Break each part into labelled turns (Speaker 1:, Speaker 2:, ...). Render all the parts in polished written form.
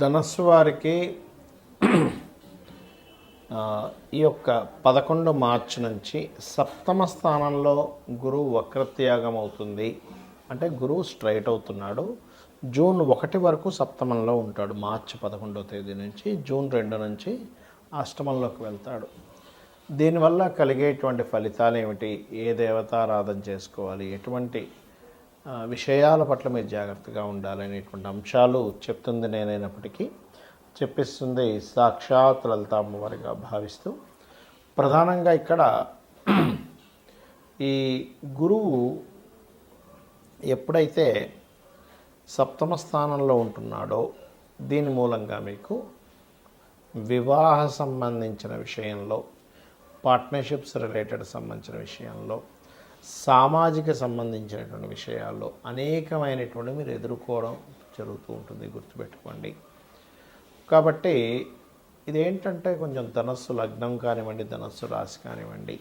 Speaker 1: ధనస్సు వారికి ఈ యొక్క 11 మార్చి నుంచి సప్తమ స్థానంలో గురువు వక్రత్యాగం అవుతుంది. అంటే గురువు స్ట్రైట్ అవుతున్నాడు. జూన్ 1 వరకు సప్తమంలో ఉంటాడు. మార్చి 11వ తేదీ నుంచి జూన్ 2 నుంచి అష్టమంలోకి వెళ్తాడు. దీనివల్ల కలిగేటువంటి ఫలితాలు ఏమిటి, ఏ దేవతారాధన చేసుకోవాలి, ఎటువంటి విషయాల పట్ల మీరు జాగ్రత్తగా ఉండాలనేటువంటి అంశాలు చెప్తుంది నేనైనప్పటికీ చెప్పిస్తుంది సాక్షాత్ లలిత అమ్మవారిగా భావిస్తూ, ప్రధానంగా ఇక్కడ ఈ గురువు ఎప్పుడైతే సప్తమ స్థానంలో ఉంటున్నాడో దీని మూలంగా మీకు వివాహ సంబంధించిన విషయంలో, పార్ట్నర్షిప్స్ రిలేటెడ్ సంబంధించిన విషయంలో, సామాజిక సంబంధించినటువంటి విషయాల్లో అనేకమైనటువంటి మీరు ఎదుర్కోవడం జరుగుతూ ఉంటుంది, గుర్తుపెట్టుకోండి. కాబట్టి ఇదేంటంటే కొంచెం ధనస్సు లగ్నం కానివ్వండి, ధనస్సు రాశి కానివ్వండి,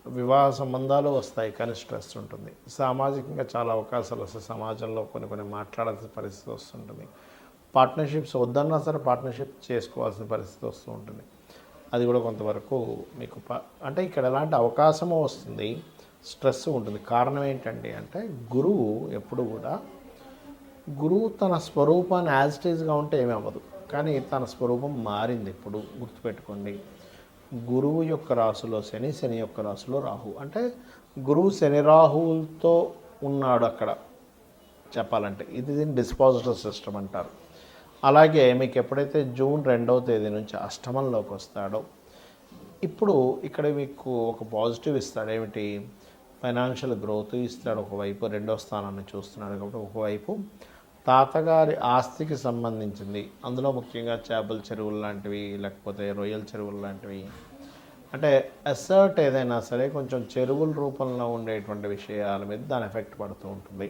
Speaker 1: వివాహ సంబంధాలు వస్తాయి కానీ స్ట్రెస్ ఉంటుంది. సామాజికంగా చాలా అవకాశాలు వస్తాయి, సమాజంలో కొన్ని మాట్లాడాల్సిన పరిస్థితి వస్తుంటుంది. పార్ట్నర్షిప్స్ వద్దన్నా సరే పార్ట్నర్షిప్ చేసుకోవాల్సిన పరిస్థితి వస్తూ ఉంటుంది. అది కూడా కొంతవరకు మీకు అంటే ఇక్కడ ఎలాంటి అవకాశమో వస్తుంది, స్ట్రెస్ ఉంటుంది. కారణం ఏంటండి అంటే గురువు ఎప్పుడు కూడా తన స్వరూపాన్ని యాజ్ ఇట్ ఈజ్గా ఉంటే ఏమీ అవ్వదు, కానీ తన స్వరూపం మారింది. ఇప్పుడు గుర్తుపెట్టుకోండి, గురువు యొక్క రాశిలో శని, శని యొక్క రాశిలో రాహు. అంటే గురువు శని రాహువులతో ఉన్నాడు అక్కడ చెప్పాలంటే. ఇది దీన్ని డిస్పాజిటర్ సిస్టమ్ అంటారు. అలాగే మీకు ఎప్పుడైతే జూన్ 2వ తేదీ నుంచి అష్టమంలోకి వస్తాడో, ఇప్పుడు ఇక్కడ మీకు ఒక పాజిటివ్ ఇస్తాడు. ఏమిటి, ఫైనాన్షియల్ గ్రోత్ ఇస్తాడు. ఒకవైపు 2వ స్థానాన్ని చూస్తున్నాడు కాబట్టి ఒకవైపు తాతగారి ఆస్తికి సంబంధించింది, అందులో ముఖ్యంగా చేపల చెరువులు లాంటివి, లేకపోతే రొయ్యల చెరువులు లాంటివి, అంటే అసర్ట్ ఏదైనా సరే కొంచెం చెరువుల రూపంలో ఉండేటువంటి విషయాల మీద దాని ఎఫెక్ట్ పడుతూ ఉంటుంది.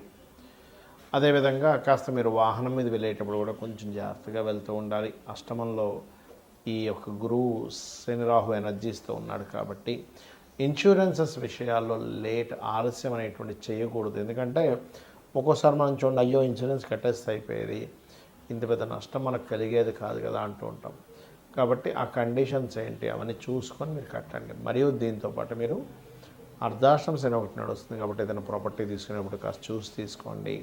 Speaker 1: అదేవిధంగా కాస్త మీరు వాహనం మీద వెళ్ళేటప్పుడు కూడా కొంచెం జాగ్రత్తగా వెళ్తూ ఉండాలి. అష్టమంలో ఈ యొక్క గురువు శని రాహు ఎనర్జీస్తో ఉన్నాడు కాబట్టి ఇన్సూరెన్సెస్ విషయాల్లో ఆలస్యం అనేటువంటి చేయకూడదు. ఎందుకంటే ఒక్కోసారి మనం చూడండి, అయ్యో ఇన్సూరెన్స్ కట్టేస్తే అయిపోయేది, ఇంత పెద్ద నష్టం మనకు కలిగేది కాదు కదా అంటూ ఉంటాం. కాబట్టి ఆ కండిషన్స్ ఏంటి అవన్నీ చూసుకొని మీరు కట్టండి. మరియు దీంతోపాటు మీరు అర్ధాష్టమ శని ఒకటి నడుస్తుంది కాబట్టి ఏదైనా ప్రాపర్టీ తీసుకునేప్పుడు కాస్త చూసి తీసుకోండి.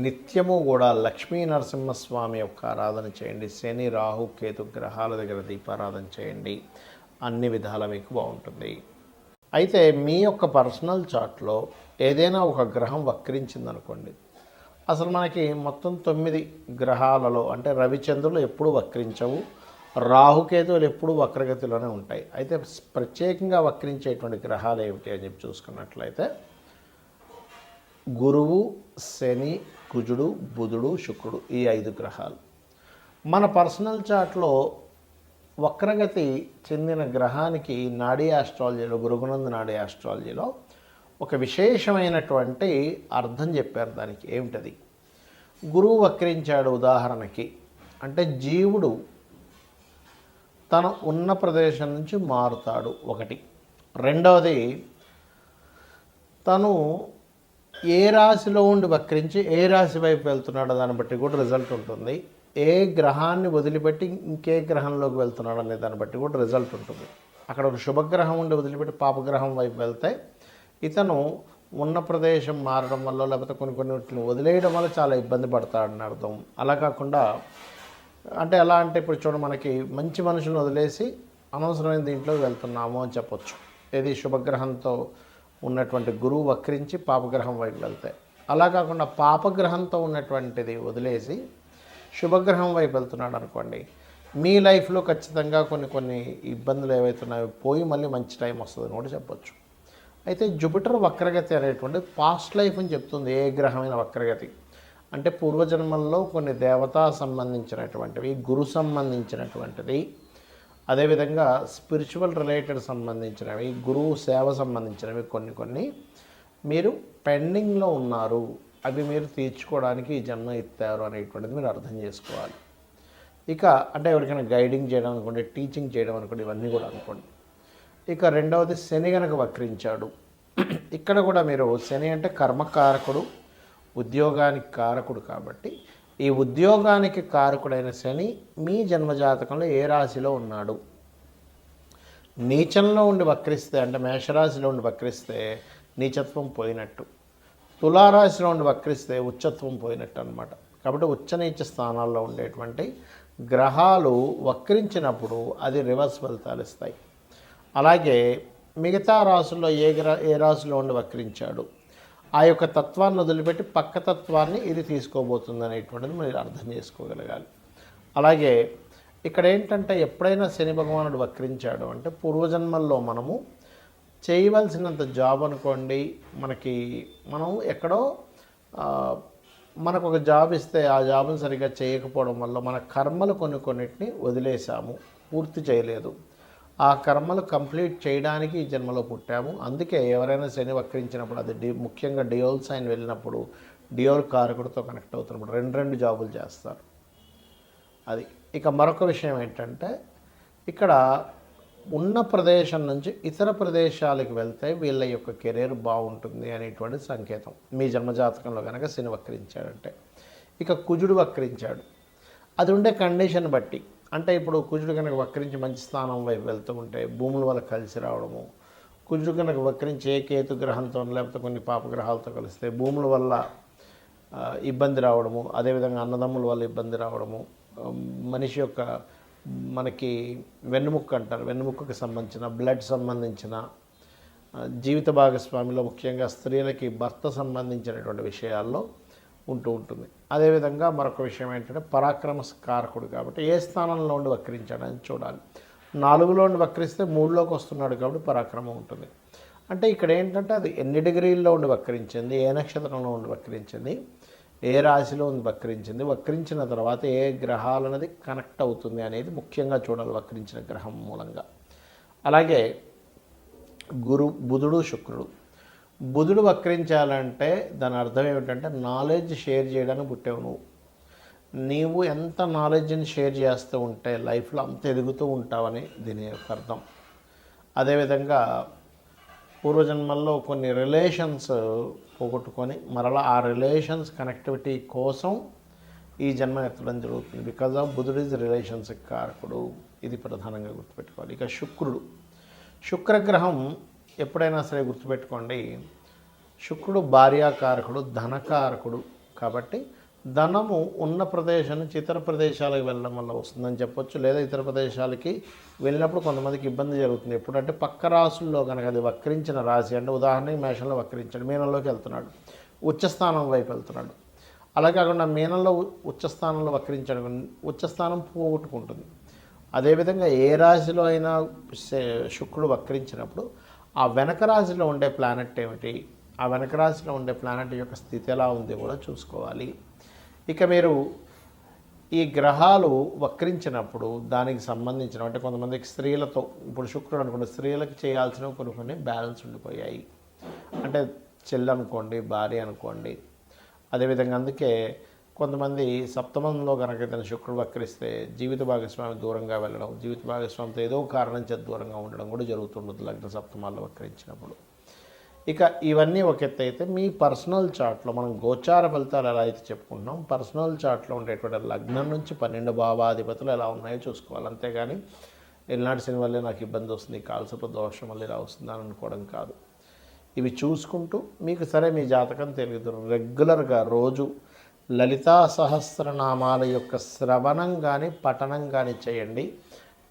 Speaker 1: నిత్యము కూడా లక్ష్మీ నరసింహస్వామి యొక్క ఆరాధన చేయండి. శని రాహు కేతు గ్రహాల దగ్గర దీపారాధన చేయండి. అన్ని విధాలా మీకు బాగుంటుంది. అయితే మీ యొక్క పర్సనల్ చార్ట్లో ఏదైనా ఒక గ్రహం వక్రించిందనుకోండి, అసలు మనకి మొత్తం 9 గ్రహాలలో అంటే రవిచంద్రులు ఎప్పుడూ వక్రించవు, రాహుకేతువులు ఎప్పుడూ వక్రగతిలోనే ఉంటాయి. అయితే ప్రత్యేకంగా వక్రించేటువంటి గ్రహాలు ఏమిటి అని చెప్పి చూసుకున్నట్లయితే గురువు, శని, కుజుడు, బుధుడు, శుక్రుడు, ఈ 5 గ్రహాలు. మన పర్సనల్ చార్ట్లో వక్రగతి చెందిన గ్రహానికి నాడీ ఆస్ట్రాలజీలో, గురుగునంద నాడీ ఆస్ట్రాలజీలో ఒక విశేషమైనటువంటి అర్థం చెప్పారు. దానికి ఏమిటది, గురువు వక్రించాడు ఉదాహరణకి అంటే జీవుడు తను ఉన్న ప్రదేశం నుంచి మారుతాడు ఒకటి. రెండవది, తను ఏ రాశిలో ఉండి వక్రించి ఏ రాశి వైపు వెళ్తున్నాడో దాన్ని బట్టి కూడా రిజల్ట్ ఉంటుంది. ఏ గ్రహాన్ని వదిలిపెట్టి ఇంకే గ్రహంలోకి వెళ్తున్నాడు అనే దాన్ని బట్టి కూడా రిజల్ట్ ఉంటుంది. అక్కడ ఒక శుభగ్రహం ఉండి వదిలిపెట్టి పాపగ్రహం వైపు వెళ్తే ఇతను ఉన్న ప్రదేశం మారడం వల్ల, లేకపోతే కొన్ని వదిలేయడం వల్ల చాలా ఇబ్బంది పడతాడని అర్థం. అలా కాకుండా అంటే ఎలా అంటే ఇప్పుడు చూడండి, మనకి మంచి మనుషులను వదిలేసి అనవసరమైన దీంట్లోకి వెళ్తున్నాము అని చెప్పొచ్చు. ఏది శుభగ్రహంతో ఉన్నటువంటి గురువు వక్రించి పాపగ్రహం వైపు వెళ్తాయి. అలా కాకుండా పాపగ్రహంతో ఉన్నటువంటిది వదిలేసి శుభగ్రహం వైపు వెళ్తున్నాడు అనుకోండి, మీ లైఫ్లో ఖచ్చితంగా కొన్ని ఇబ్బందులు ఏవైతున్నాయో పోయి మళ్ళీ మంచి టైం వస్తుందని కూడా చెప్పొచ్చు. అయితే జూపిటర్ వక్రగతి అనేటువంటి పాస్ట్ లైఫ్ అని చెప్తుంది. ఏ గ్రహమైన వక్రగతి అంటే పూర్వజన్మల్లో కొన్ని దేవతా సంబంధించినటువంటివి, గురు సంబంధించినటువంటిది, అదేవిధంగా స్పిరిచువల్ రిలేటెడ్ సంబంధించినవి, గురువు సేవ సంబంధించినవి కొన్ని మీరు పెండింగ్లో ఉన్నారు, అవి మీరు తీర్చుకోవడానికి ఈ జన్మ ఎత్తారు అనేటువంటిది మీరు అర్థం చేసుకోవాలి. ఇక అంటే ఎవరికైనా గైడింగ్ చేయడం అనుకోండి, టీచింగ్ చేయడం అనుకోండి, ఇవన్నీ కూడా అనుకోండి. ఇక రెండవది, శని గనక వక్రించాడు. ఇక్కడ కూడా మీరు శని అంటే కర్మకారకుడు, ఉద్యోగానికి కారకుడు కాబట్టి ఈ ఉద్యోగానికి కారకుడైన శని మీ జన్మజాతకంలో ఏ రాశిలో ఉన్నాడు? నీచంలో ఉండి వక్రిస్తే, అంటే మేషరాశిలో ఉండి వక్రిస్తే నీచత్వం పోయినట్టు, తులారాశిలో ఉండి వక్రిస్తే ఉచ్చత్వం పోయినట్టు అనమాట. కాబట్టి ఉచ్చ నీచ స్థానాల్లో ఉండేటువంటి గ్రహాలు వక్రించినప్పుడు అది రివర్స్ ఫలితాలు ఇస్తాయి. అలాగే మిగతా రాశుల్లో ఏ రాశిలో ఉండి వక్రించాడు, ఆ యొక్క తత్వాన్ని వదిలిపెట్టి పక్క తత్వాన్ని ఇది తీసుకోబోతుంది అనేటువంటిది మీరు అర్థం చేసుకోగలగాలి. అలాగే ఇక్కడ ఏంటంటే ఎప్పుడైనా శని భగవానుడు వక్రించాడు అంటే పూర్వజన్మల్లో మనము చేయవలసినంత జాబ్ అనుకోండి, మనం ఎక్కడో మనకు ఒక జాబ్ ఇస్తే ఆ జాబ్ని సరిగ్గా చేయకపోవడం వల్ల మన కర్మలు కొన్నిటిని వదిలేసాము, పూర్తి చేయలేదు. ఆ కర్మలు కంప్లీట్ చేయడానికి ఈ జన్మలో పుట్టాము. అందుకే ఎవరైనా శని వక్రించినప్పుడు అది ముఖ్యంగా డియోల్ సైన్ వెళ్ళినప్పుడు డియోల్ కారకుడితో కనెక్ట్ అవుతున్నప్పుడు రెండు జాబులు చేస్తారు. అది ఇక మరొక విషయం ఏంటంటే ఇక్కడ ఉన్న ప్రదేశం నుంచి ఇతర ప్రదేశాలకు వెళ్తే వీళ్ళ యొక్క కెరీర్ బాగుంటుంది అనేటువంటి సంకేతం మీ జన్మజాతకంలో కనుక శని వక్రించాడంటే. ఇక కుజుడు వక్రించాడు, అది ఉండే కండిషన్ బట్టి, అంటే ఇప్పుడు కుజుడు కనుక వక్రించి మంచి స్థానం వైపు వెళ్తూ ఉంటే భూముల వల్ల కలిసి రావడము, కుజుడు కనుక వక్రించి ఏ కేతు గ్రహంతో లేకపోతే కొన్ని పాపగ్రహాలతో కలిస్తే భూముల వల్ల ఇబ్బంది రావడము, అదేవిధంగా అన్నదమ్ముల వల్ల ఇబ్బంది రావడము, మనిషి యొక్క మనకి వెన్నుముక్క అంటారు, వెన్నుముక్కకు సంబంధించిన బ్లడ్ సంబంధించిన జీవిత భాగస్వామిలో ముఖ్యంగా స్త్రీలకి భర్త సంబంధించినటువంటి విషయాల్లో ఉంటుంది. అదేవిధంగా మరొక విషయం ఏంటంటే పరాక్రమకారకుడు కాబట్టి ఏ స్థానంలో ఉండి వక్రించాడని చూడాలి. 4లో ఉండి వక్రిస్తే 3లోకి వస్తున్నాడు కాబట్టి పరాక్రమం ఉంటుంది. అంటే ఇక్కడ ఏంటంటే అది ఎన్ని డిగ్రీల్లో ఉండి వక్రించింది, ఏ నక్షత్రంలో ఉండి వక్రించింది, ఏ రాశిలో ఉంది వక్రించింది, వక్రించిన తర్వాత ఏ గ్రహాలు అనేది కనెక్ట్ అవుతుంది అనేది ముఖ్యంగా చూడాలి వక్రించిన గ్రహం మూలంగా. అలాగే బుధుడు శుక్రుడు. బుధుడు వక్రించాలంటే దాని అర్థం ఏమిటంటే నాలెడ్జ్ షేర్ చేయడానికి పుట్టావు నీవు ఎంత నాలెడ్జ్ని షేర్ చేస్తూ ఉంటే లైఫ్లో అంత ఎదుగుతూ ఉంటావని దీని యొక్క అర్థం. అదేవిధంగా పూర్వజన్మల్లో కొన్ని రిలేషన్స్ పోగొట్టుకొని మరలా ఆ రిలేషన్స్ కనెక్టివిటీ కోసం ఈ జన్మ ఎత్తడం జరుగుతుంది. బికాజ్ ఆఫ్ బుధుడు ఈజ్ రిలేషన్స్ కారకుడు, ఇది ప్రధానంగా గుర్తుపెట్టుకోవాలి. ఇక శుక్రగ్రహం ఎప్పుడైనా సరే గుర్తుపెట్టుకోండి, శుక్రుడు భార్యాకారకుడు, ధనకారకుడు. కాబట్టి ధనము ఉన్న ప్రదేశం నుంచి ఇతర ప్రదేశాలకు వెళ్ళడం వల్ల వస్తుందని చెప్పొచ్చు. లేదా ఇతర ప్రదేశాలకి వెళ్ళినప్పుడు కొంతమందికి ఇబ్బంది జరుగుతుంది. ఎప్పుడంటే పక్క రాశుల్లో కనుక అది వక్రించిన రాశి, అంటే ఉదాహరణకి మేషంలో వక్రించాడు, మీనంలోకి వెళ్తున్నాడు, ఉచ్చస్థానం వైపు వెళ్తున్నాడు. అలా కాకుండా మీనంలో ఉచ్చస్థానంలో వక్రించాడు, ఉచ్చస్థానం పోగొట్టుకుంటుంది. అదేవిధంగా ఏ రాశిలో అయినా శుక్రుడు వక్రించినప్పుడు ఆ వెనక రాశిలో ఉండే ప్లానెట్ ఏమిటి, ఆ వెనక రాశిలో ఉండే ప్లానెట్ యొక్క స్థితి ఎలా ఉంది కూడా చూసుకోవాలి. ఇక మీరు ఈ గ్రహాలు వక్రించినప్పుడు దానికి సంబంధించిన, అంటే కొంతమందికి స్త్రీలతో, ఇప్పుడు శుక్రుడు అనుకోండి, స్త్రీలకు చేయాల్సినవి కొన్ని బ్యాలెన్స్ ఉండిపోయాయి, అంటే చెల్లి అనుకోండి, భార్య అనుకోండి. అదేవిధంగా అందుకే కొంతమంది సప్తమంలో కనుక ఏదైనా శుక్రుడు వక్రిస్తే జీవిత భాగస్వామి దూరంగా వెళ్ళడం, జీవిత భాగస్వామితో ఏదో కారణం చేత దూరంగా ఉండడం కూడా జరుగుతుంటుంది లగ్న సప్తమాల్లో వక్రించినప్పుడు. ఇక ఇవన్నీ ఒక ఎత్తు అయితే మీ పర్సనల్ చార్ట్లో మనం గోచార ఫలితాలు ఎలా అయితే చెప్పుకుంటున్నాం, పర్సనల్ చార్ట్లో ఉండేటువంటి లగ్నం నుంచి 12 భావాధిపతులు ఎలా ఉన్నాయో చూసుకోవాలి. అంతేగాని ఎల్నాటి శని వల్లే నాకు ఇబ్బంది వస్తుంది, కాల్సపు దోషం వల్ల ఇలా వస్తుందని అనుకోవడం కాదు. ఇవి చూసుకుంటూ మీకు సరే మీ జాతకం తెలియదు, రెగ్యులర్గా రోజు లలితా సహస్రనామాల యొక్క శ్రవణం కానీ పఠనం కానీ చేయండి,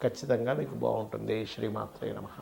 Speaker 1: ఖచ్చితంగా మీకు బాగుంటుంది. శ్రీమాత్రే నమః.